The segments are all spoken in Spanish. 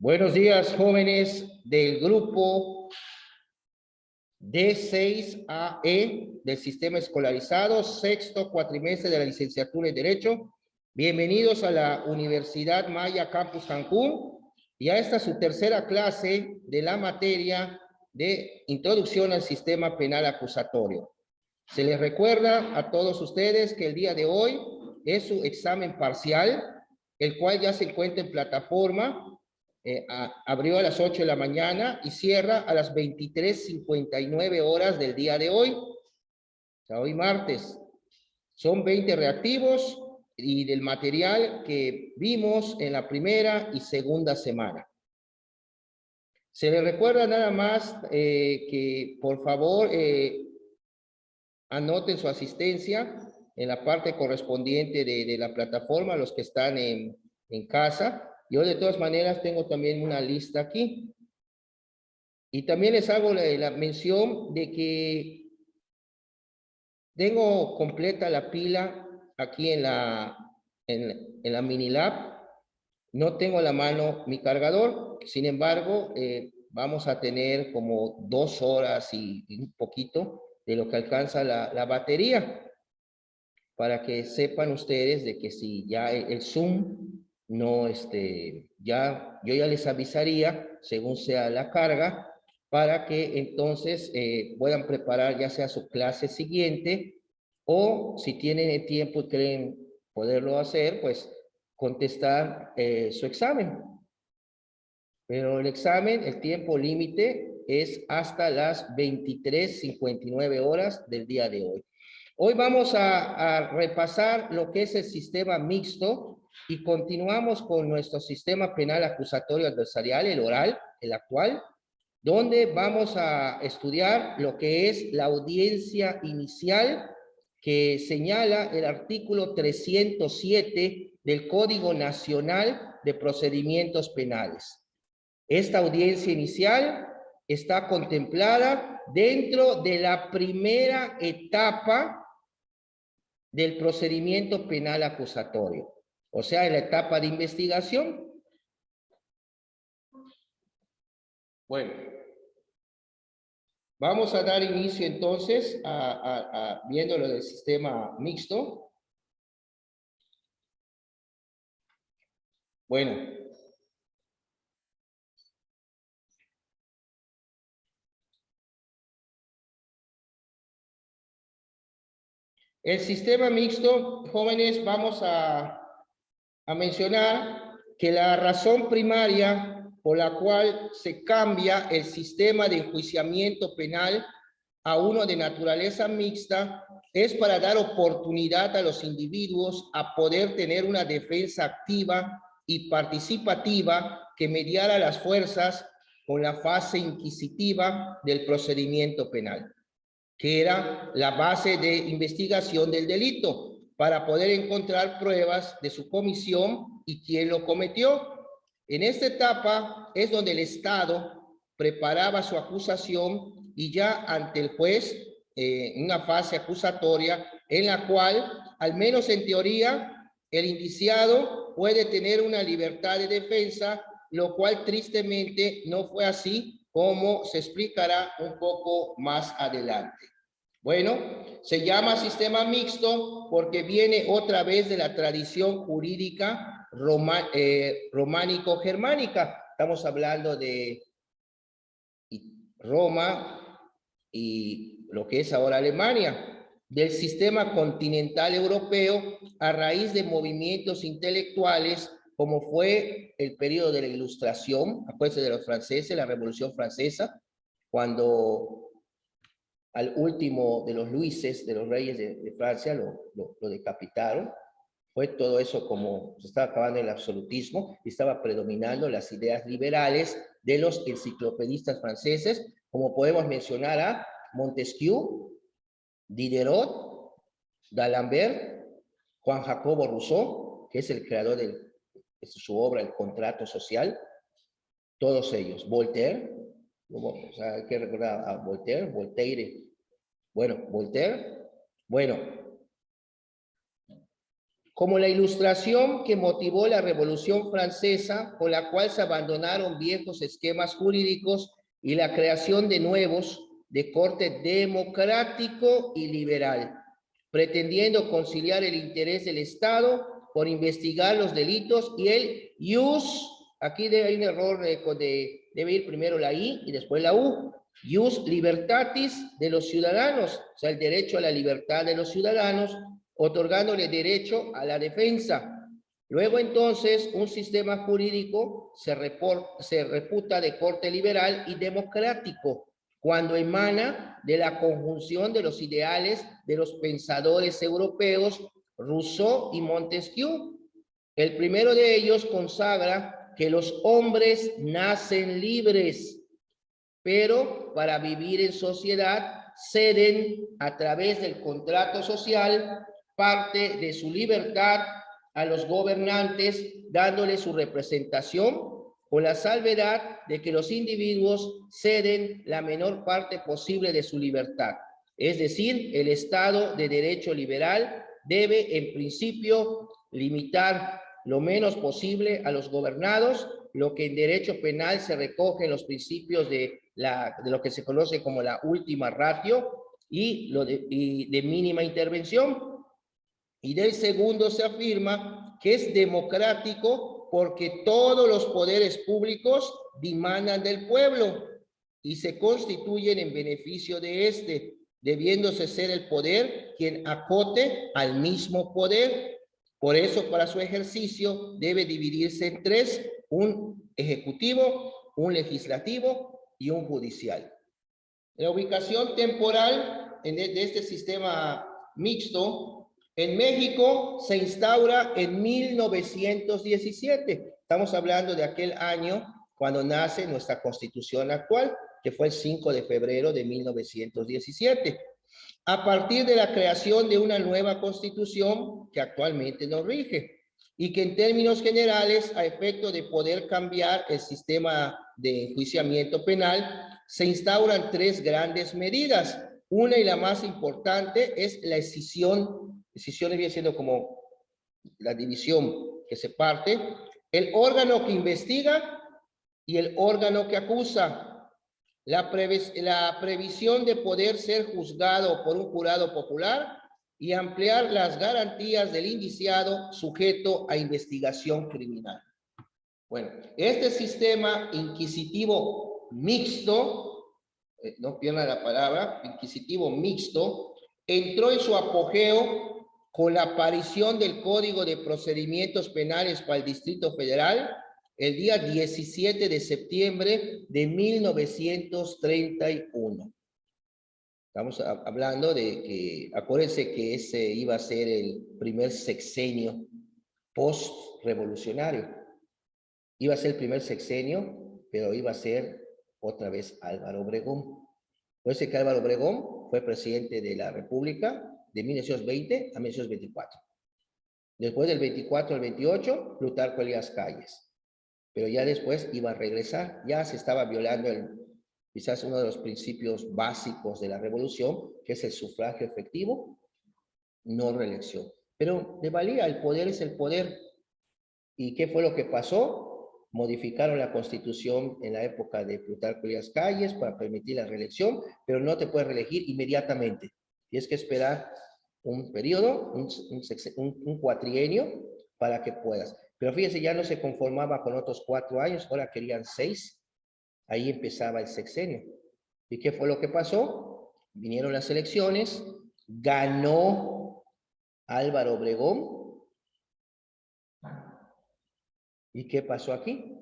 Buenos días, jóvenes del grupo D6AE del Sistema Escolarizado, sexto cuatrimestre de la licenciatura en Derecho. Bienvenidos a la Universidad Maya Campus Cancún y a esta su tercera clase de la materia de Introducción al Sistema Penal Acusatorio. Se les recuerda a todos ustedes que el día de hoy es su examen parcial, el cual ya se encuentra en plataforma. Abrió a las 8 de la mañana y cierra a las 23:59 horas del día de hoy, o sea, hoy martes. Son 20 reactivos y del material que vimos en la primera y segunda semana. Se les recuerda nada más que por favor anoten su asistencia en la parte correspondiente de la plataforma, los que están en casa. Yo de todas maneras tengo también una lista aquí. Y también les hago la mención de que tengo completa la pila aquí en la mini lab. No tengo a la mano mi cargador, sin embargo, vamos a tener como 2 horas y un poquito de lo que alcanza la batería, para que sepan ustedes de que si ya el Zoom no, yo ya les avisaría según sea la carga, para que entonces puedan preparar ya sea su clase siguiente, o si tienen el tiempo y creen poderlo hacer, pues contestar su examen. Pero el examen, el tiempo límite es hasta las 23:59 horas del día de hoy. Hoy vamos a repasar lo que es el sistema mixto y continuamos con nuestro sistema penal acusatorio adversarial, el oral, el actual, donde vamos a estudiar lo que es la audiencia inicial, que señala el artículo 307 del Código Nacional de Procedimientos Penales. Esta audiencia inicial está contemplada dentro de la primera etapa del procedimiento penal acusatorio, o sea, en la etapa de investigación. Bueno, vamos a dar inicio entonces viendo lo del sistema mixto. Bueno, el sistema mixto, jóvenes, vamos a mencionar que la razón primaria por la cual se cambia el sistema de enjuiciamiento penal a uno de naturaleza mixta es para dar oportunidad a los individuos a poder tener una defensa activa y participativa que mediara las fuerzas con la fase inquisitiva del procedimiento penal, que era la base de investigación del delito, para poder encontrar pruebas de su comisión y quién lo cometió. En esta etapa es donde el Estado preparaba su acusación y ya ante el juez, una fase acusatoria en la cual, al menos en teoría, el indiciado puede tener una libertad de defensa, lo cual tristemente no fue así, como se explicará un poco más adelante. Bueno, se llama sistema mixto porque viene otra vez de la tradición jurídica románico-germánica. Estamos hablando de Roma y lo que es ahora Alemania, del sistema continental europeo a raíz de movimientos intelectuales como fue el periodo de la Ilustración, acuérdense de los franceses, la Revolución Francesa, cuando al último de los Luises, de los reyes de Francia, lo decapitaron. Fue todo eso como se estaba acabando el absolutismo y estaba predominando las ideas liberales de los enciclopedistas franceses, como podemos mencionar a Montesquieu, Diderot, D'Alembert, Juan Jacobo Rousseau, que es el creador de su obra El Contrato Social, todos ellos. Voltaire, o sea, hay que recordar a Voltaire. Bueno, Voltaire. Bueno, como la Ilustración que motivó la Revolución Francesa, con la cual se abandonaron viejos esquemas jurídicos y la creación de nuevos de corte democrático y liberal, pretendiendo conciliar el interés del Estado por investigar los delitos y el ius, aquí hay un error debe ir primero la I y después la U, ius libertatis de los ciudadanos, o sea, el derecho a la libertad de los ciudadanos, otorgándole derecho a la defensa. Luego entonces un sistema jurídico se reputa de corte liberal y democrático cuando emana de la conjunción de los ideales de los pensadores europeos Rousseau y Montesquieu. El primero de ellos consagra que los hombres nacen libres, pero para vivir en sociedad ceden a través del contrato social parte de su libertad a los gobernantes, dándoles su representación, con la salvedad de que los individuos ceden la menor parte posible de su libertad. Es decir, el Estado de derecho liberal debe, en principio, limitar lo menos posible a los gobernados, lo que en derecho penal se recoge en los principios de lo que se conoce como la última ratio y de mínima intervención. Y del segundo se afirma que es democrático porque todos los poderes públicos dimanan del pueblo y se constituyen en beneficio de éste, debiéndose ser el poder quien acote al mismo poder. Por eso, para su ejercicio debe dividirse en tres: un ejecutivo, un legislativo y un judicial. La ubicación temporal de este sistema mixto en México se instaura en 1917. Estamos hablando de aquel año cuando nace nuestra Constitución actual, que fue el 5 de febrero de 1917. A partir de la creación de una nueva Constitución que actualmente nos rige y que en términos generales, a efecto de poder cambiar el sistema de enjuiciamiento penal, se instauran tres grandes medidas. Una y la más importante es la escisión. Escisión viene siendo como la división que se parte. El órgano que investiga y el órgano que acusa. La previsión de poder ser juzgado por un jurado popular y ampliar las garantías del indiciado sujeto a investigación criminal. Bueno, este sistema inquisitivo mixto, no pierdan la palabra, inquisitivo mixto, entró en su apogeo con la aparición del Código de Procedimientos Penales para el Distrito Federal el día 17 de septiembre de 1931. Estamos hablando de que, acuérdense que ese iba a ser el primer sexenio post-revolucionario. Iba a ser el primer sexenio, pero iba a ser otra vez Álvaro Obregón. Acuérdense que Álvaro Obregón fue presidente de la República de 1920 a 1924. Después del 24 al 28, Plutarco Elías Calles. Pero ya después iba a regresar, ya se estaba violando quizás uno de los principios básicos de la revolución, que es el sufragio efectivo, no reelección. Pero de valía, el poder es el poder. ¿Y qué fue lo que pasó? Modificaron la Constitución en la época de Plutarco Elías Calles para permitir la reelección, pero no te puedes reelegir inmediatamente. Tienes que esperar un periodo, un cuatrienio, para que puedas. Pero fíjense, ya no se conformaba con otros 4 años, ahora querían 6. Ahí empezaba el sexenio. ¿Y qué fue lo que pasó? Vinieron las elecciones, ganó Álvaro Obregón. ¿Y qué pasó aquí?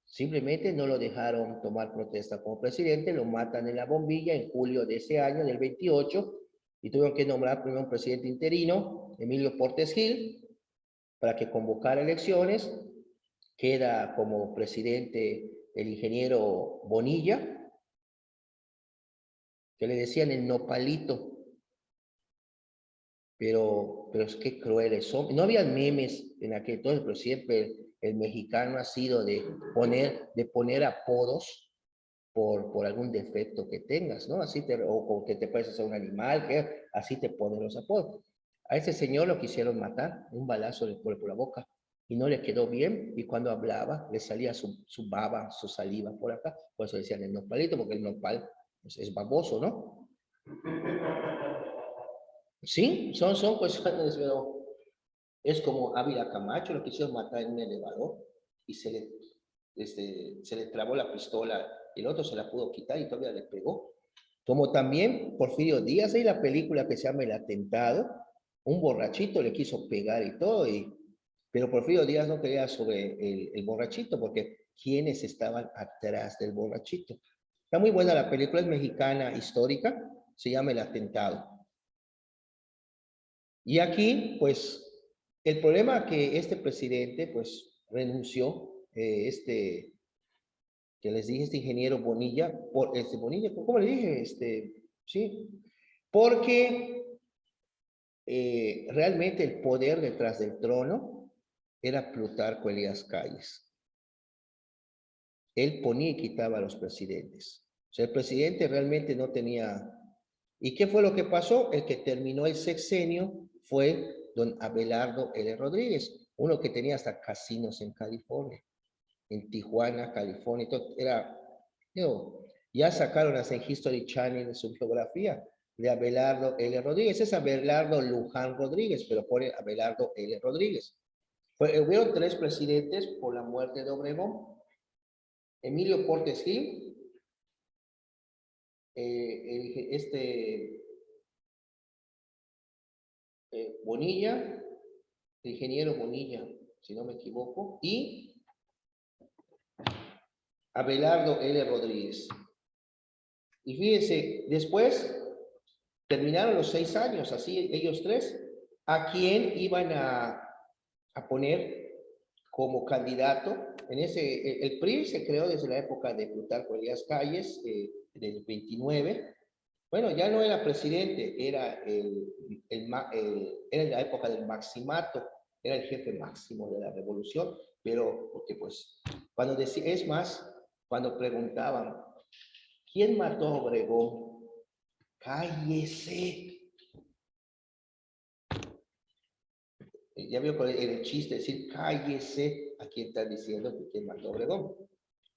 Simplemente no lo dejaron tomar protesta como presidente, lo matan en la bombilla en julio de ese año, del 28, y tuvieron que nombrar primero un presidente interino, Emilio Portes Gil, para que convocara elecciones. Queda como presidente el ingeniero Bonilla, que le decían el nopalito, pero es que crueles son. No había memes en aquel entonces, pero siempre el mexicano ha sido de poner apodos por algún defecto que tengas, ¿no? Así o que te pareces a un animal, que así te ponen los apodos. A ese señor lo quisieron matar, un balazo por la boca, y no le quedó bien, y cuando hablaba le salía su baba, su saliva por acá, por eso decían el nopalito, porque el nopal es baboso, ¿no? Sí, son cuestiones, pero es como Ávila Camacho, lo quisieron matar en un elevador, y se le trabó la pistola, el otro se la pudo quitar y todavía le pegó. Como también Porfirio Díaz, hay la película que se llama El Atentado, un borrachito le quiso pegar y todo, pero Porfirio Díaz no quería sobre el borrachito, porque quienes estaban atrás del borrachito. Está muy buena la película, es mexicana, histórica, se llama El Atentado. Y aquí, pues, el problema que este presidente, pues, renunció, que les dije, este ingeniero Bonilla, Bonilla, ¿cómo le dije? Sí, porque realmente el poder detrás del trono era Plutarco Elías Calles. Él ponía y quitaba a los presidentes. O sea, el presidente realmente no tenía... ¿Y qué fue lo que pasó? El que terminó el sexenio fue don Abelardo L. Rodríguez, uno que tenía hasta casinos en California, en Tijuana, California, todo, era, ya sacaron hasta en History Channel su biografía de Abelardo L. Rodríguez, es Abelardo Luján Rodríguez, pero pone Abelardo L. Rodríguez. Hubieron 3 presidentes por la muerte de Obregón: Emilio Portes Gil, Bonilla, el ingeniero Bonilla, si no me equivoco, y Abelardo L. Rodríguez. Y fíjense, después terminaron los 6 años, así ellos 3, ¿a quién iban a poner como candidato? El PRI se creó desde la época de Plutarco Elías Calles, del 29. Bueno, ya no era presidente, era era la época del maximato, era el jefe máximo de la revolución, pero porque pues, cuando decía, es más, cuando preguntaban, ¿quién mató a Obregón? Cállese. Ya veo con el chiste decir, cállese a quien está diciendo que quién mató a Obregón.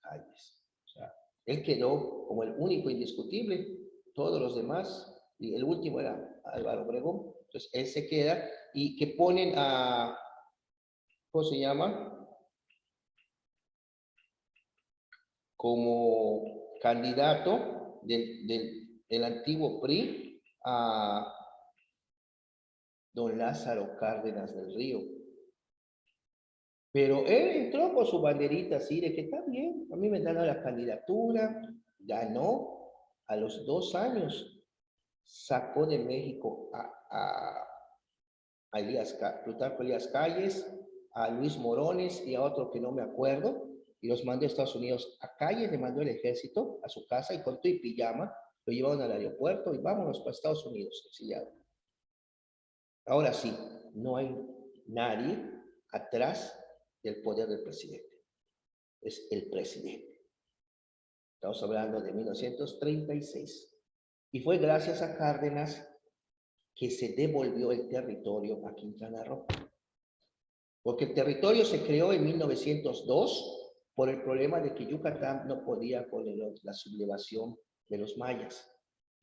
Cállese. O sea, él quedó como el único indiscutible, todos los demás, y el último era Álvaro Obregón. Entonces, él se queda y que ponen a, ¿cómo se llama? Como candidato del antiguo PRI a don Lázaro Cárdenas del Río. Pero él entró con su banderita así de que está bien, a mí me dan la candidatura, ganó a los 2 años, sacó de México a Plutarco Elías Calles, a Luis Morones y a otro que no me acuerdo, y los mandó a Estados Unidos. A Calles le mandó el ejército a su casa y con todo y pijama lo llevaron al aeropuerto y vámonos para Estados Unidos, exiliado. Ahora sí, no hay nadie atrás del poder del presidente. Es el presidente. Estamos hablando de 1936. Y fue gracias a Cárdenas que se devolvió el territorio a Quintana Roo. Porque el territorio se creó en 1902 por el problema de que Yucatán no podía con la sublevación de los mayas.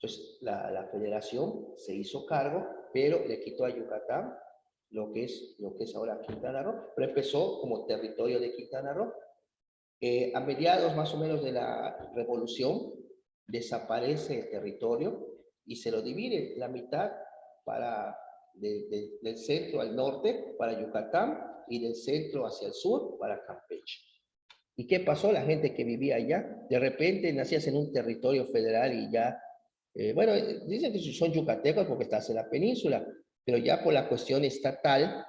Entonces, la federación se hizo cargo, pero le quitó a Yucatán lo que es ahora Quintana Roo, pero empezó como territorio de Quintana Roo. A mediados más o menos de la revolución, desaparece el territorio y se lo divide la mitad del centro al norte para Yucatán y del centro hacia el sur para Campeche. ¿Y qué pasó? La gente que vivía allá, de repente nacías en un territorio federal y ya, bueno, dicen que son yucatecos porque estás en la península, pero ya por la cuestión estatal.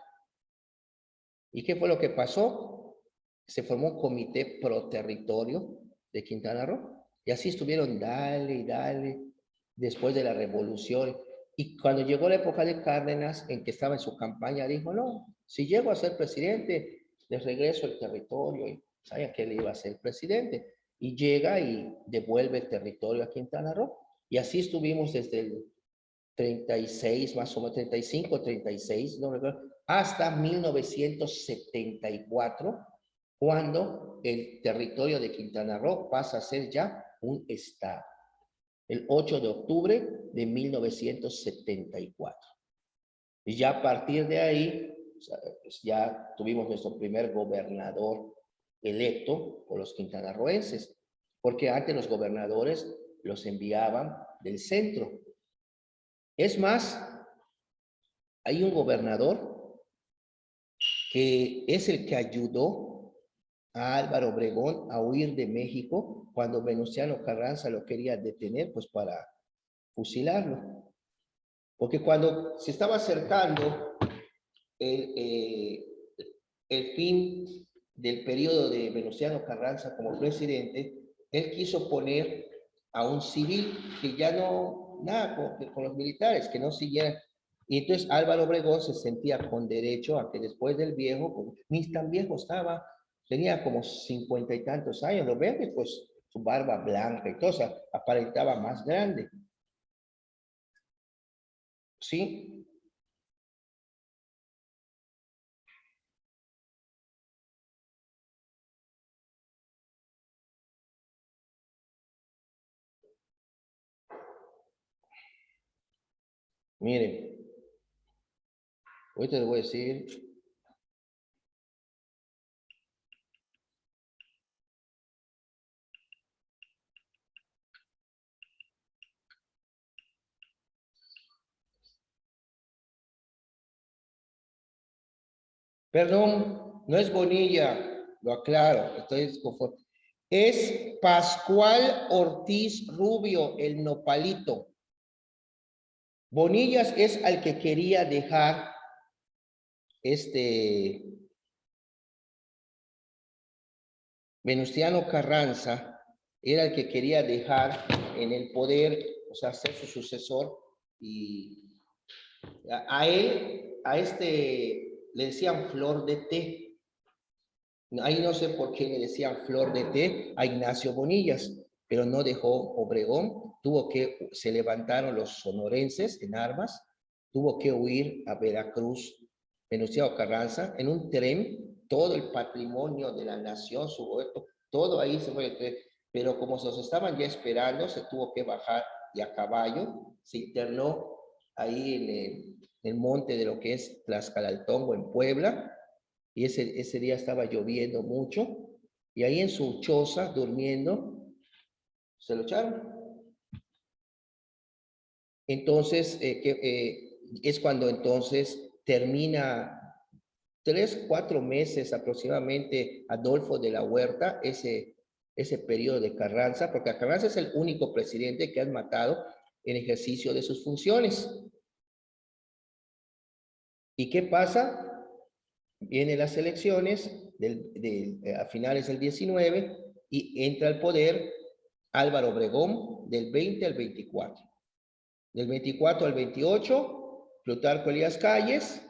¿Y qué fue lo que pasó? Se formó un comité pro territorio de Quintana Roo. Y así estuvieron, dale y dale, después de la revolución. Y cuando llegó la época de Cárdenas, en que estaba en su campaña, dijo, no, si llego a ser presidente, les regreso el territorio. Y sabía que él iba a ser presidente. Y llega y devuelve el territorio a Quintana Roo. Y así estuvimos desde 36, más o menos 35, 36, no recuerdo, hasta 1974, cuando el territorio de Quintana Roo pasa a ser ya un estado. El 8 de octubre de 1974. Y ya a partir de ahí, pues ya tuvimos nuestro primer gobernador electo por los quintanarroenses, porque antes los gobernadores los enviaban del centro. Es más, hay un gobernador que es el que ayudó a Álvaro Obregón a huir de México cuando Venustiano Carranza lo quería detener, pues para fusilarlo. Porque cuando se estaba acercando el, el fin del periodo de Venustiano Carranza como presidente, él quiso poner a un civil que ya no, nada, con los militares, que no siguieran. Y entonces Álvaro Obregón se sentía con derecho a que después del viejo, ni tan viejo estaba, tenía como 50 y tantos años, lo ven, pues su barba blanca y todo, o sea, aparentaba más grande. ¿Sí? Miren, ahorita les voy a decir. Perdón, no es Bonilla, lo aclaro, estoy conforme. Es Pascual Ortiz Rubio, el nopalito. Bonillas es al que quería dejar Venustiano Carranza, era el que quería dejar en el poder, o sea, ser su sucesor, y a él, le decían flor de té. Ahí no sé por qué le decían flor de té a Ignacio Bonillas, pero no dejó Obregón, se levantaron los sonorenses en armas, tuvo que huir a Veracruz, Venustiano Carranza, en un tren, todo el patrimonio de la nación, su huerto, todo ahí se fue, pero como se los estaban ya esperando, se tuvo que bajar y a caballo, se internó ahí en el monte de lo que es Tlaxcalaltongo, en Puebla, y ese día estaba lloviendo mucho, y ahí en su choza, durmiendo, se lo echaron. Entonces, es cuando entonces termina 3, 4 meses aproximadamente Adolfo de la Huerta, ese periodo de Carranza, porque Carranza es el único presidente que han matado en ejercicio de sus funciones. ¿Y qué pasa? Vienen las elecciones a finales del 19 y entra al poder Álvaro Obregón del 20 al 24. Del 24 al 28, Plutarco Elías Calles,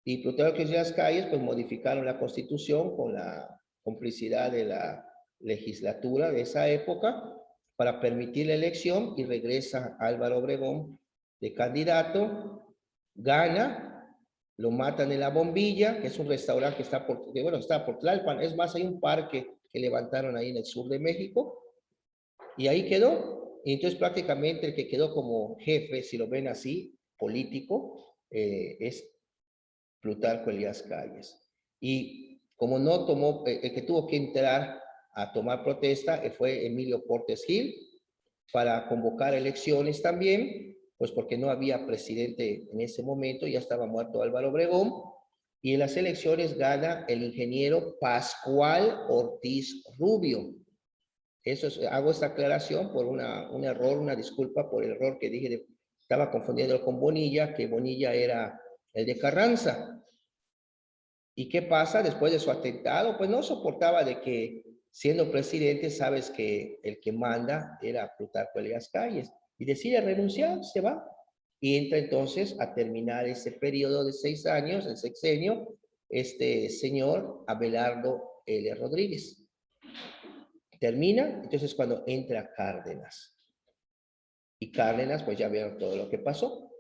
y Plutarco Elías Calles pues modificaron la Constitución con la complicidad de la legislatura de esa época para permitir la elección, y regresa Álvaro Obregón de candidato, gana, lo matan en La Bombilla, que es un restaurante que está está por Tlalpan. Es más, hay un parque que levantaron ahí en el sur de México, y ahí quedó. Y entonces prácticamente el que quedó como jefe, si lo ven así, político, es Plutarco Elías Calles. Y como no tomó, el que tuvo que entrar a tomar protesta fue Emilio Portes Gil, para convocar elecciones también, pues porque no había presidente en ese momento, ya estaba muerto Álvaro Obregón, y en las elecciones gana el ingeniero Pascual Ortiz Rubio. Hago esta aclaración por un error, una disculpa por el error que dije, estaba confundiendo con Bonilla, que Bonilla era el de Carranza. ¿Y qué pasa después de su atentado? Pues no soportaba de que, siendo presidente, sabes que el que manda era Plutarco Elías Calles, y decide renunciar, se va, y entra entonces a terminar ese periodo de 6 años, el sexenio, este señor Abelardo L. Rodríguez. Termina, entonces cuando entra Cárdenas. Y Cárdenas, pues ya vieron todo lo que pasó.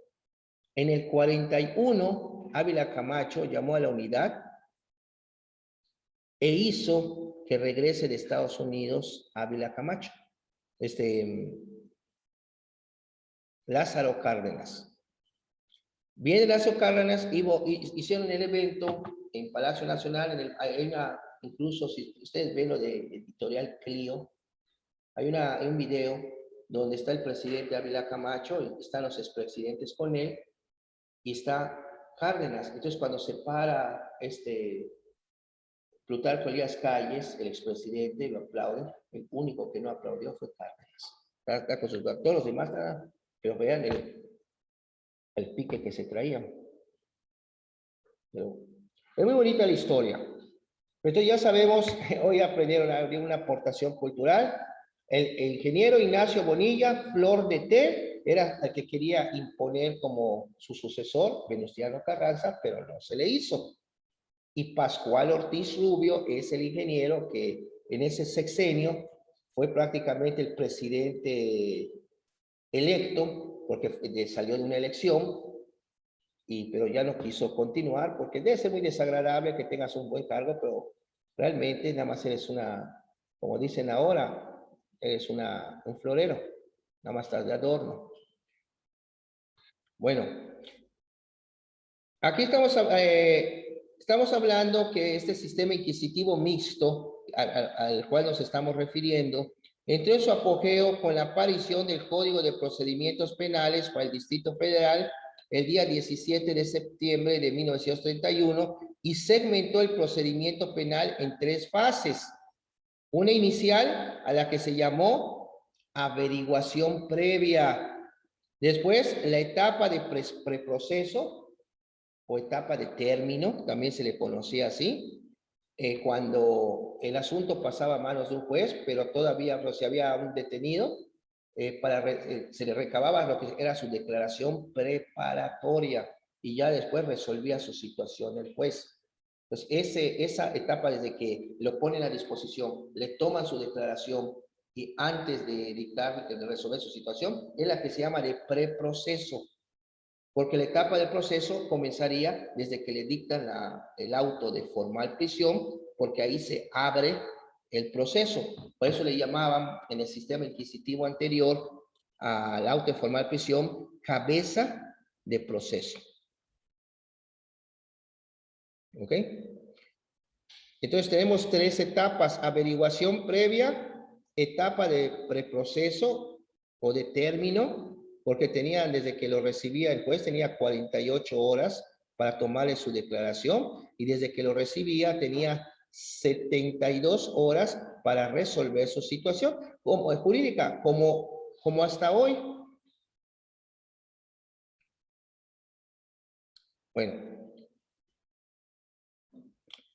En el 41, Ávila Camacho llamó a la unidad e hizo que regrese de Estados Unidos Ávila Camacho, Lázaro Cárdenas. Viene Lázaro Cárdenas, hicieron el evento en Palacio Nacional, incluso si ustedes ven lo de Editorial Clio, hay un video donde está el presidente Ávila Camacho, están los expresidentes con él, y está Cárdenas. Entonces, cuando se para Plutarco Elías Calles, el expresidente, lo aplauden. El único que no aplaudió fue Cárdenas. Está con sus, todos los demás, pero vean el pique que se traían. Pero es muy bonita la historia. Entonces ya sabemos, hoy aprendieron una aportación cultural. El ingeniero Ignacio Bonilla, Flor de Té, era el que quería imponer como su sucesor, Venustiano Carranza, pero no se le hizo. Y Pascual Ortiz Rubio es el ingeniero que en ese sexenio fue prácticamente el presidente electo, porque salió de una elección, pero ya no quiso continuar, porque debe ser muy desagradable que tengas un buen cargo, pero realmente nada más eres como dicen ahora, eres un florero, nada más estás de adorno. Bueno, aquí estamos hablando que este sistema inquisitivo mixto al cual nos estamos refiriendo entró en su apogeo con la aparición del Código de Procedimientos Penales para el Distrito Federal el día 17 de septiembre de 1931 y segmentó el procedimiento penal en 3 fases. Una inicial, a la que se llamó averiguación previa. Después, la etapa de preproceso o etapa de término, también se le conocía así, cuando el asunto pasaba a manos de un juez, pero todavía si había un detenido, se le recababa lo que era su declaración preparatoria y ya después resolvía su situación el juez. Entonces, esa etapa desde que lo ponen a disposición, le toman su declaración y antes de resolver su situación, es la que se llama de preproceso, porque la etapa del proceso comenzaría desde que le dictan el auto de formal prisión, porque ahí se abre el proceso. Por eso le llamaban en el sistema inquisitivo anterior al auto de formal prisión cabeza de proceso. ¿Ok? Entonces tenemos 3 etapas: averiguación previa, etapa de preproceso o de término, porque tenía, desde que lo recibía el juez, tenía 48 horas para tomarle su declaración, y desde que lo recibía tenía 72 horas para resolver su situación como jurídica, como hasta hoy. Bueno,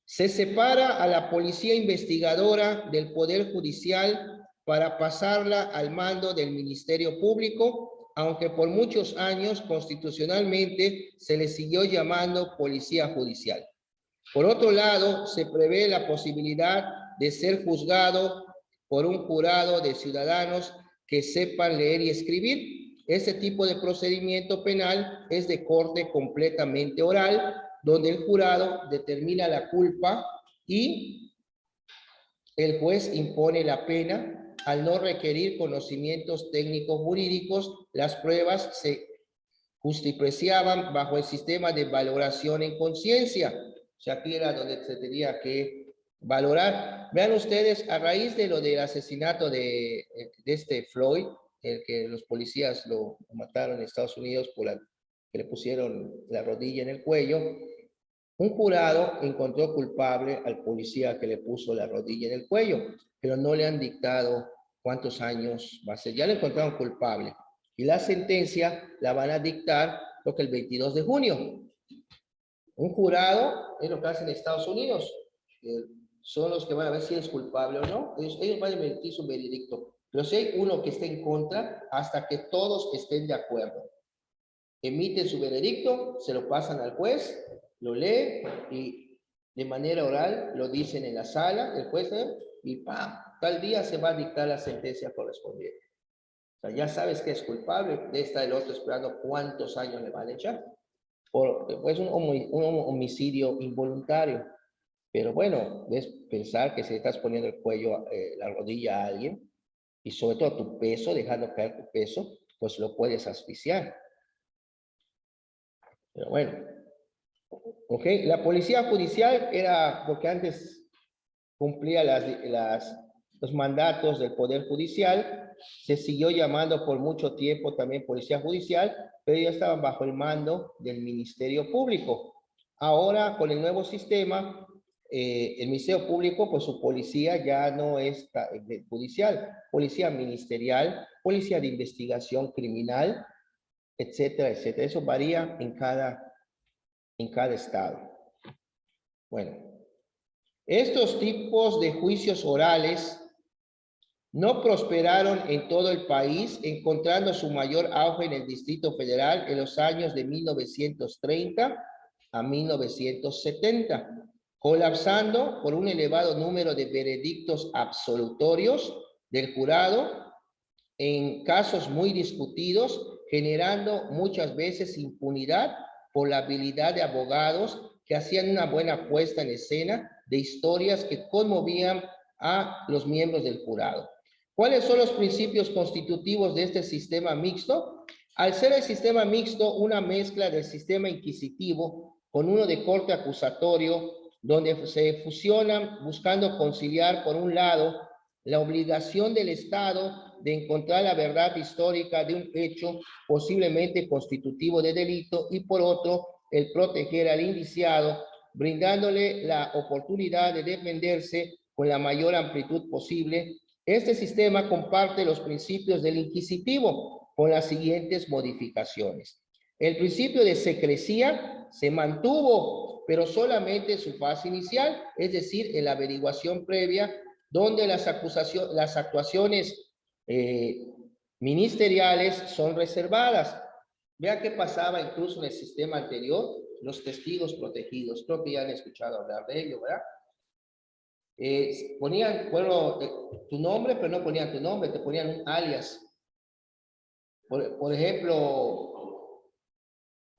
se separa a la policía investigadora del Poder Judicial para pasarla al mando del Ministerio Público, aunque por muchos años constitucionalmente se le siguió llamando Policía Judicial. Por otro lado, se prevé la posibilidad de ser juzgado por un jurado de ciudadanos que sepan leer y escribir. Este tipo de procedimiento penal es de corte completamente oral, donde el jurado determina la culpa y el juez impone la pena. Al no requerir conocimientos técnicos jurídicos, las pruebas se justipreciaban bajo el sistema de valoración en conciencia. O sea, aquí era donde se tenía que valorar. Vean ustedes, a raíz de lo del asesinato de Floyd, el que los policías lo mataron en Estados Unidos que le pusieron la rodilla en el cuello, un jurado encontró culpable al policía que le puso la rodilla en el cuello, pero no le han dictado cuántos años va a ser. Ya le encontraron culpable. Y la sentencia la van a dictar, creo que el 22 de junio. Un jurado es lo que hacen en Estados Unidos. Son los que van a ver si es culpable o no. Ellos van a emitir su veredicto. Pero si hay uno que esté en contra, hasta que todos estén de acuerdo. Emiten su veredicto, se lo pasan al juez, lo lee y de manera oral lo dicen en la sala, el juez, y ¡pam! Tal día se va a dictar la sentencia correspondiente. sea, ya sabes que es culpable, de estar el otro esperando cuántos años le van a echar. Pues un homicidio involuntario. Pero bueno, es pensar que si estás poniendo el cuello, la rodilla a alguien, y sobre todo tu peso, dejando caer tu peso, pues lo puedes asfixiar. Pero bueno, ok, la policía judicial era, porque antes cumplía los mandatos del Poder Judicial, se siguió llamando por mucho tiempo también Policía Judicial, pero ya estaban bajo el mando del Ministerio Público. Ahora, con el nuevo sistema, el Ministerio Público, pues su policía ya no es judicial, policía ministerial, policía de investigación criminal, etcétera, etcétera. Eso varía en cada estado. Bueno, estos tipos de juicios orales no prosperaron en todo el país, encontrando su mayor auge en el Distrito Federal en los años de 1930 a 1970, colapsando por un elevado número de veredictos absolutorios del jurado en casos muy discutidos, generando muchas veces impunidad por la habilidad de abogados que hacían una buena puesta en escena de historias que conmovían a los miembros del jurado. ¿Cuáles son los principios constitutivos de este sistema mixto? Al ser el sistema mixto una mezcla del sistema inquisitivo con uno de corte acusatorio, donde se fusionan buscando conciliar, por un lado, la obligación del Estado de encontrar la verdad histórica de un hecho posiblemente constitutivo de delito, y por otro, el proteger al indiciado, brindándole la oportunidad de defenderse con la mayor amplitud posible. Este sistema comparte los principios del inquisitivo con las siguientes modificaciones. El principio de secrecía se mantuvo, pero solamente en su fase inicial, es decir, en la averiguación previa, donde las actuaciones ministeriales son reservadas. Vea qué pasaba incluso en el sistema anterior, los testigos protegidos. Creo que ya han escuchado hablar de ello, ¿verdad? Ponían, bueno, tu nombre, pero no ponían tu nombre, te ponían un alias. Por ejemplo,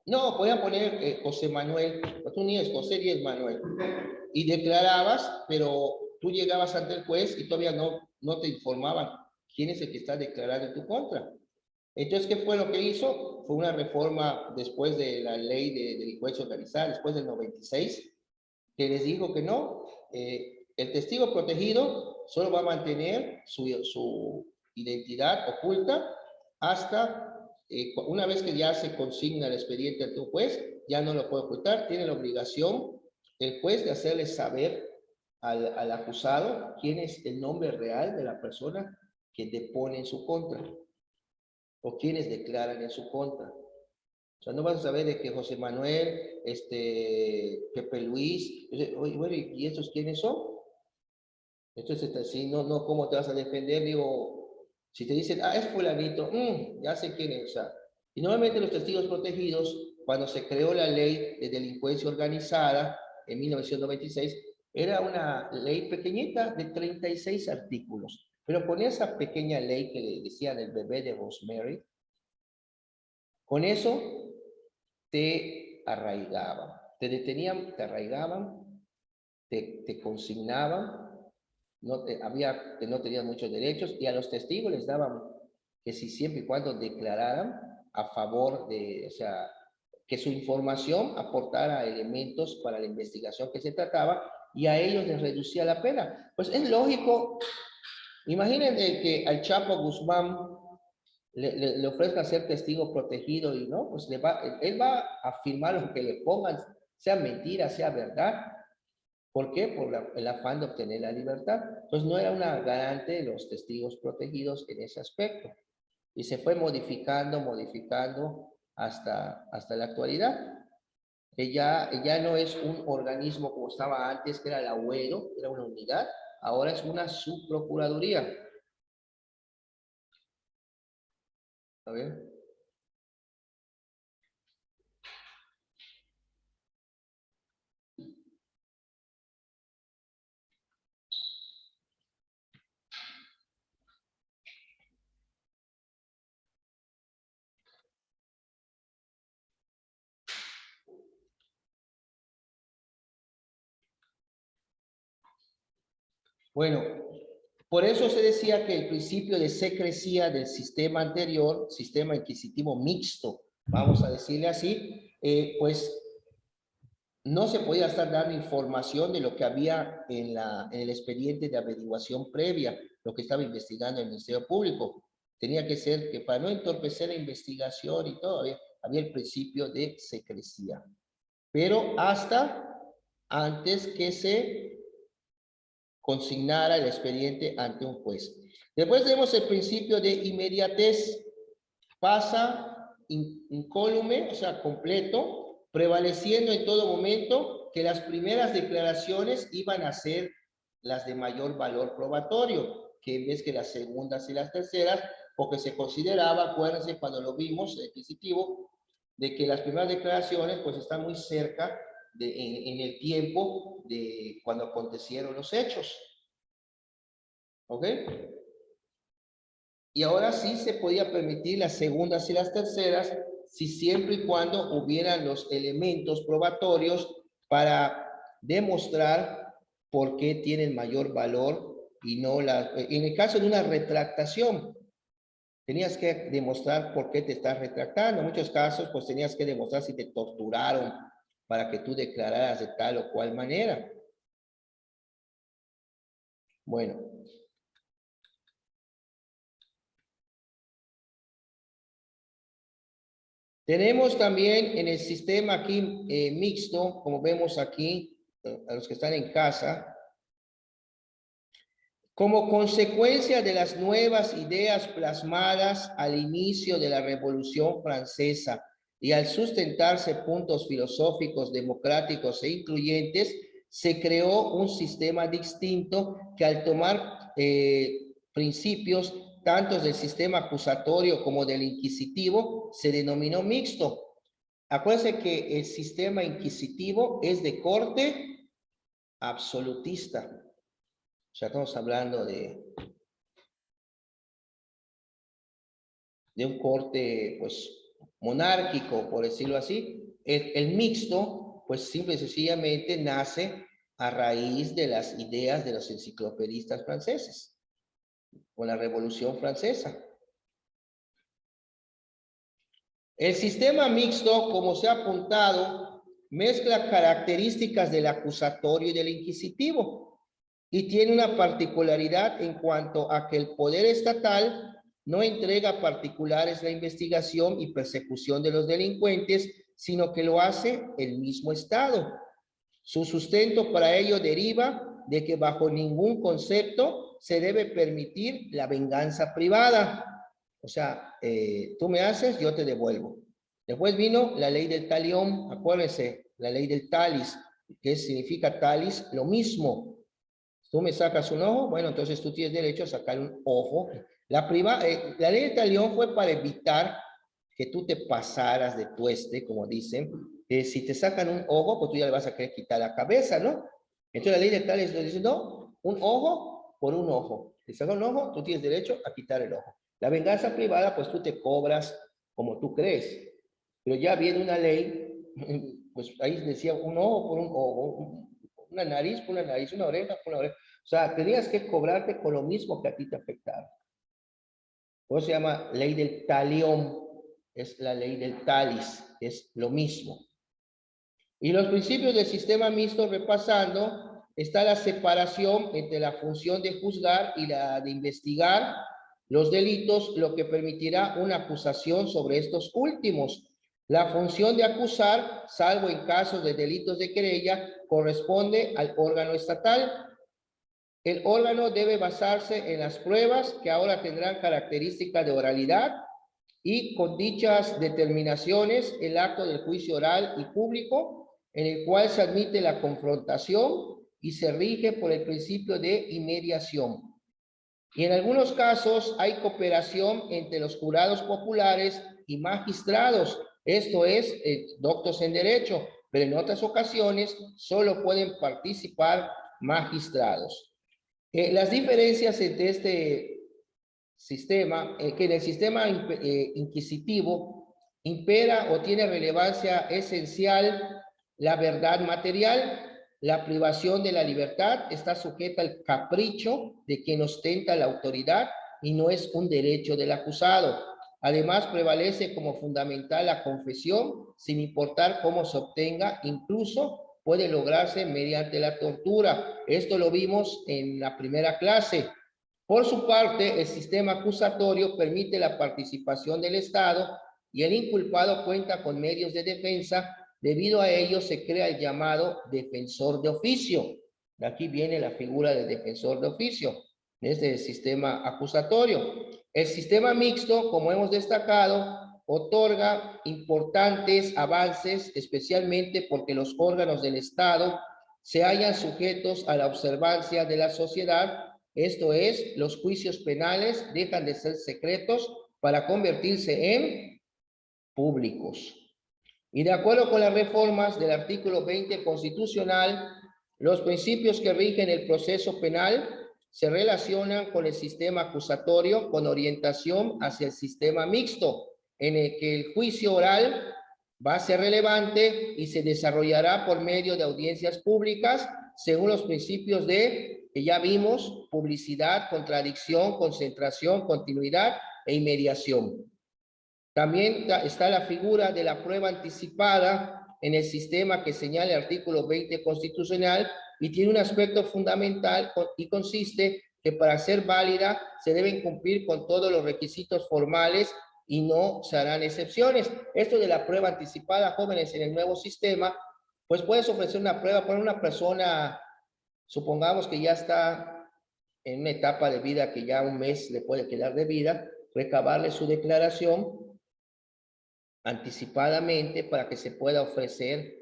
no, podían poner José Manuel, tú ni es José ni es Manuel. Y declarabas, pero tú llegabas ante el juez y todavía no te informaban quién es el que está declarando en tu contra. Entonces, ¿qué fue lo que hizo? Fue una reforma después de la ley de delincuencia organizada, después del 96, que les dijo que no, el testigo protegido solo va a mantener su identidad oculta hasta una vez que ya se consigna el expediente ante un juez, ya no lo puede ocultar, tiene la obligación el juez de hacerle saber al acusado quién es el nombre real de la persona que depone en su contra o quienes declaran en su contra. O sea, no vas a saber de que José Manuel, Pepe Luis, oye, bueno, ¿y estos quiénes son? Entonces, así, no, ¿cómo te vas a defender? Digo, si te dicen, es fulanito, ya sé quién es. O sea, y normalmente los testigos protegidos, cuando se creó la ley de delincuencia organizada en 1996, era una ley pequeñita de 36 artículos. Pero con esa pequeña ley que le decían el bebé de Rosemary, con eso te arraigaban, te detenían, te arraigaban, te consignaban, había que no tenían muchos derechos, y a los testigos les daban que si siempre y cuando declararan a favor de, o sea, que su información aportara elementos para la investigación que se trataba, y a ellos les reducía la pena. Pues es lógico, imagínense que al Chapo Guzmán le ofrezca ser testigo protegido y no, pues él va a afirmar lo que le pongan, sea mentira, sea verdad. ¿Por qué? Por el afán de obtener la libertad. Entonces no era una garante de los testigos protegidos en ese aspecto. Y se fue modificando hasta la actualidad. Que ya no es un organismo como estaba antes, que era el agüero, era una unidad, ahora es una subprocuraduría. A ver. Bueno, por eso se decía que el principio de secrecía del sistema anterior, sistema inquisitivo mixto, vamos a decirle así, pues no se podía estar dando información de lo que había en el expediente de averiguación previa, lo que estaba investigando el Ministerio Público. Tenía que ser que para no entorpecer la investigación y todo, había el principio de secrecía. Pero hasta antes que se consignara el expediente ante un juez. Después tenemos el principio de inmediatez. Pasa incólume, o sea, completo, prevaleciendo en todo momento que las primeras declaraciones iban a ser las de mayor valor probatorio, que en vez que las segundas y las terceras, porque se consideraba, acuérdense cuando lo vimos, el inquisitivo, de que las primeras declaraciones pues están muy cerca en el tiempo de cuando acontecieron los hechos. ¿Ok? Y ahora sí se podía permitir las segundas y las terceras, si siempre y cuando hubieran los elementos probatorios para demostrar por qué tienen mayor valor y no la... En el caso de una retractación, tenías que demostrar por qué te estás retractando. En muchos casos, pues tenías que demostrar si te torturaron para que tú declararas de tal o cual manera. Bueno. Tenemos también en el sistema aquí mixto, como vemos aquí, a los que están en casa, como consecuencia de las nuevas ideas plasmadas al inicio de la Revolución Francesa y al sustentarse puntos filosóficos democráticos e incluyentes, se creó un sistema distinto que al tomar principios tanto del sistema acusatorio como del inquisitivo, se denominó mixto. Acuérdense que el sistema inquisitivo es de corte absolutista. Ya estamos hablando de un corte, pues, monárquico, por decirlo así. El mixto, pues, simple y sencillamente nace a raíz de las ideas de los enciclopedistas franceses, con la Revolución Francesa. El sistema mixto, como se ha apuntado, mezcla características del acusatorio y del inquisitivo y tiene una particularidad en cuanto a que el poder estatal no entrega a particulares la investigación y persecución de los delincuentes, sino que lo hace el mismo Estado. Su sustento para ello deriva de que bajo ningún concepto se debe permitir la venganza privada. O sea, tú me haces, yo te devuelvo. Después vino la ley del talión, acuérdense, la ley del talis, que significa talis, lo mismo. Tú me sacas un ojo, bueno, entonces tú tienes derecho a sacar un ojo. La ley del talión fue para evitar que tú te pasaras de tueste, como dicen, que si te sacan un ojo, pues tú ya le vas a querer quitar la cabeza, ¿no? Entonces la ley del talión dice, no, un ojo por un ojo. Si sacan un ojo, tú tienes derecho a quitar el ojo. La venganza privada, pues tú te cobras como tú crees. Pero ya viene una ley, pues ahí decía un ojo por un ojo, una nariz por una nariz, una oreja por una oreja. O sea, tenías que cobrarte con lo mismo que a ti te afectaba. Por eso se llama ley del talión, es la ley del talis, es lo mismo. Y los principios del sistema mixto, repasando, está la separación entre la función de juzgar y la de investigar los delitos, lo que permitirá una acusación sobre estos últimos. La función de acusar, salvo en casos de delitos de querella, corresponde al órgano estatal. El órgano debe basarse en las pruebas que ahora tendrán características de oralidad y con dichas determinaciones el acto del juicio oral y público en el cual se admite la confrontación y se rige por el principio de inmediación. Y en algunos casos hay cooperación entre los jurados populares y magistrados, esto es, doctos en derecho, pero en otras ocasiones solo pueden participar magistrados. Las diferencias entre este sistema, que en el sistema inquisitivo impera o tiene relevancia esencial la verdad material, La privación de la libertad está sujeta al capricho de quien ostenta la autoridad y no es un derecho del acusado. Además, prevalece como fundamental la confesión, sin importar cómo se obtenga, incluso puede lograrse mediante la tortura. Esto lo vimos en la primera clase. Por su parte, el sistema acusatorio permite la participación del Estado y el inculpado cuenta con medios de defensa. Debido a ello, se crea el llamado defensor de oficio. De aquí viene la figura del defensor de oficio, desde el sistema acusatorio. El sistema mixto, como hemos destacado, otorga importantes avances, especialmente porque los órganos del Estado se hallan sujetos a la observancia de la sociedad. Esto es, los juicios penales dejan de ser secretos para convertirse en públicos. Y de acuerdo con las reformas del artículo 20 constitucional, los principios que rigen el proceso penal se relacionan con el sistema acusatorio con orientación hacia el sistema mixto, en el que el juicio oral va a ser relevante y se desarrollará por medio de audiencias públicas según los principios de, que ya vimos, publicidad, contradicción, concentración, continuidad e inmediación. También está la figura de la prueba anticipada en el sistema que señala el artículo 20 constitucional y tiene un aspecto fundamental y consiste que para ser válida se deben cumplir con todos los requisitos formales y no se harán excepciones. Esto de la prueba anticipada, jóvenes, en el nuevo sistema, pues puedes ofrecer una prueba para una persona, supongamos que ya está en una etapa de vida que ya un mes le puede quedar de vida, recabarle su declaración anticipadamente para que se pueda ofrecer.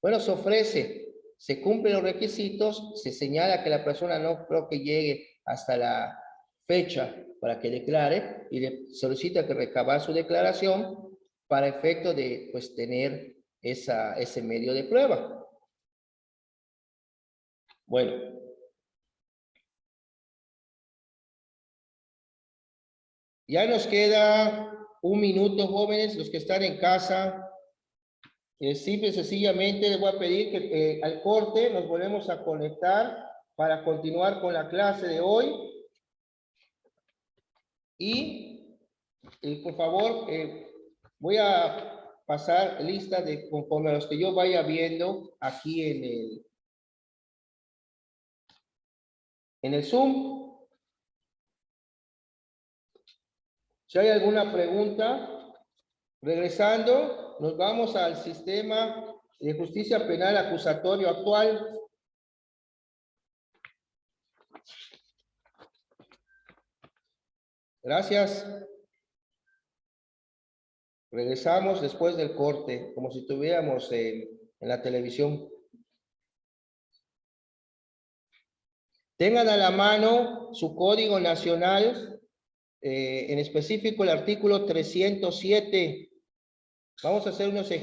Bueno, se ofrece, se cumplen los requisitos, se señala que la persona no creo que llegue hasta la fecha para que declare y le solicita que recabar su declaración para efecto de pues tener ese medio de prueba. Bueno. Ya nos queda un minuto, jóvenes, los que están en casa. Simple y sencillamente les voy a pedir que al corte nos volvemos a conectar para continuar con la clase de hoy. Y por favor, voy a pasar lista de conforme a los que yo vaya viendo aquí en el Zoom. Si hay alguna pregunta, regresando, nos vamos al sistema de justicia penal acusatorio actual. Gracias. Regresamos después del corte, como si estuviéramos en la televisión. Tengan a la mano su código nacional, en específico el artículo 307. Vamos a hacer unos ejercicios.